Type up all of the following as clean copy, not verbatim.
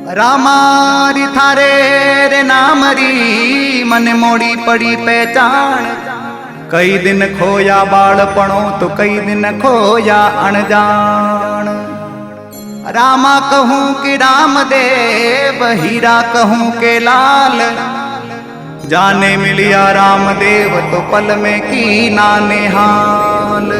रामारी थारे रे नामरी मन मोड़ी पड़ी पहचान। कई दिन खोया बाळपणो तो कई दिन खोया अणजान। रामा कहूँ कि रामदेव, हीरा कहूँ के लाल। जाने मिलिया रामदेव तो पल में की नाने हाल।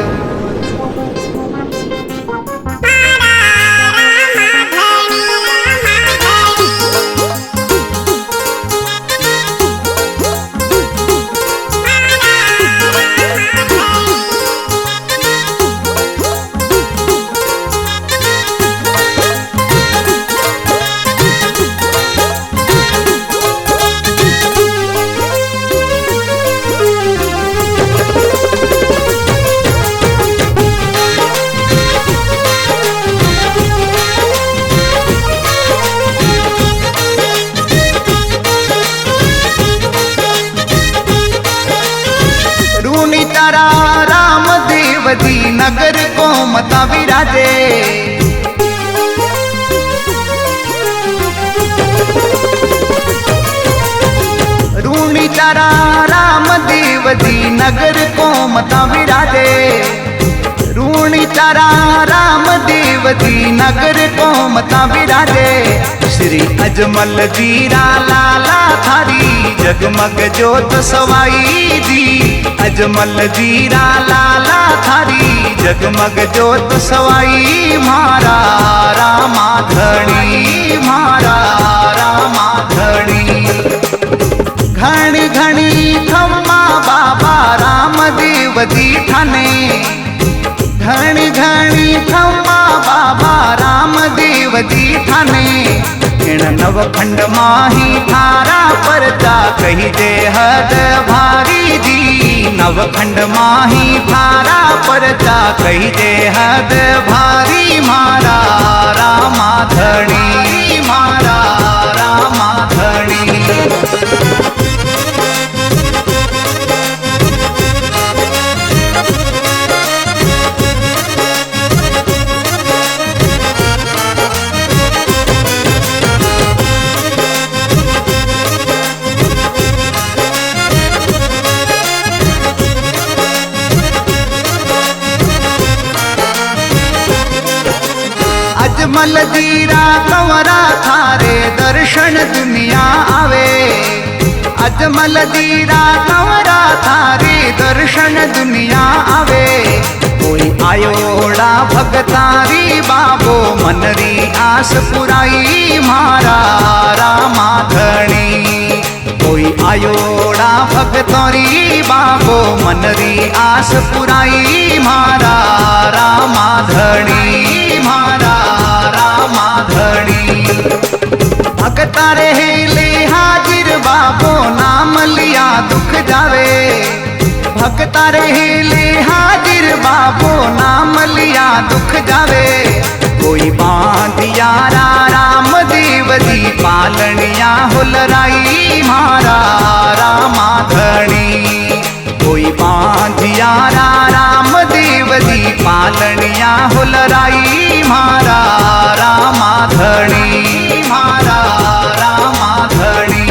रामदेव जी नगर को मता विराजे। रूणी तारा रामदेव जी नगर को मता विराजे। रूणी तारा रामदेव जी नगर को मता विराजे। श्री अजमल जीरा लाला थारी जगमग जोत सवाई जी। अजमल जीरा लाला थारी जगमग जोत सवाई। मारा रामाधणी, मारा रामाधणी। घणी घणी खम्मा बाबा रामदेव जी ठाणे। घणी घणी खम्मा बाबा रामदेव जी ठाणे। नवखंड माही थारा परचा कही दे हद भारी जी। नवखंड माही थारा परचा कही दे हद भारी। मारा रामाधणी, मारा रामाधणी। अजमल जीरा कंवरा थारे दर्शन दुनिया आवे। अजमल जीरा कंवरा थारे दर्शन दुनिया आवे। कोई आयोड़ा भगतारी बाबो मनरी आस पुराई। मारा रामाधणी। कोई आयोड़ा भगतारी बाबो मनरी आस पुराई। मारा रामाधणी, मारा रामाधणी। भगता रहेले हाजिर बाबो नाम लिया दुख जावे। भगता रहेले हाजिर बाबो नाम लिया दुख जावे। कोई बांधिया रामदेव जी पालनिया हुलराई। मारा रामाधणी। कोई बांधिया रामदेव जी पालनिया हुलराई। मारा रामाधणी, मारा रामाधणी।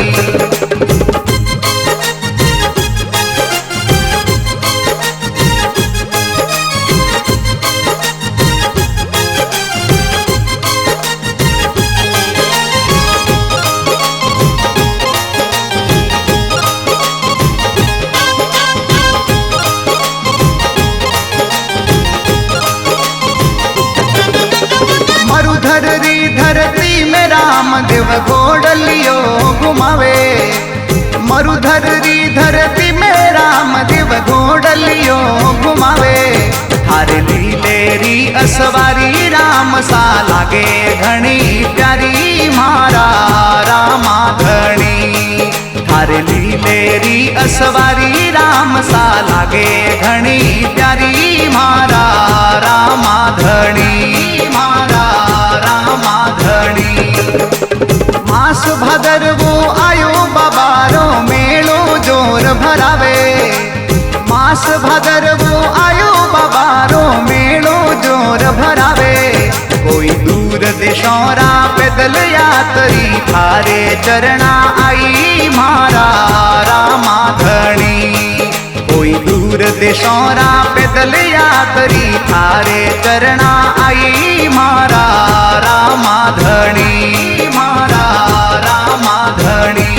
धरती में रामदेव घोड़लियो घुमावे। मरुधर री धरती में रामदेव घोड़लियो घुमावे। थारे लीलेरी असवारी राम सा लागे घणी प्यारी। मारा रामाधणी। थारे लीलेरी असवारी राम सा लागे घणी प्यारी। मारा रामाधणी, मारा रामाधणी। मास भादरवो आयो बाबारो मेलो जोर भरावे। मास भादरवो आयो बाबारो मेलो जोर भरावे। कोई दूर देशों रा पे पैदल यात्री थारे चरणा आई मारा रामा धणी। कोई दूर देशोरा पैदल यात्री थारे चरणा आई मारा रामा धणी, मारा रामा धणी।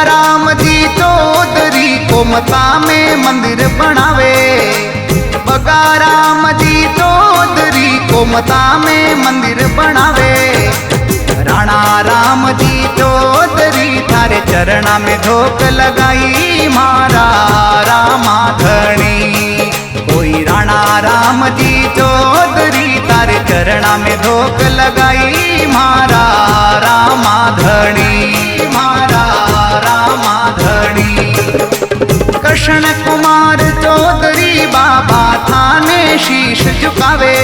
राम जी चौधरी कोमता में मंदिर बनावे। बगा राम जी चौधरी कोमता में मंदिर बनावे। राणा राम जी चौधरी थारे चरणा में धोक लगाई मारा रामा धणी। कोई राणा राम जी चौधरी तारे चरणा में धोक लगाई मारा रामा धणी, मारा रामा धणी। कृष्ण कुमार चौधरी बाबा थाने शीश झुकावे।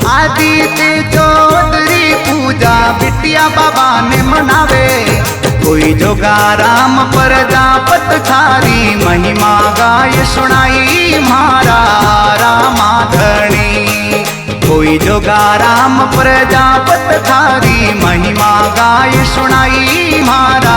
आदित्य चौधरी पूजा बिटिया बाबा ने मनावे। कोई जोगा राम प्रजापत थारी महिमा गाय सुनाई मारा रामा धणी। कोई जोगा राम प्रजापत थारी महिमा गाय सुनाई मारा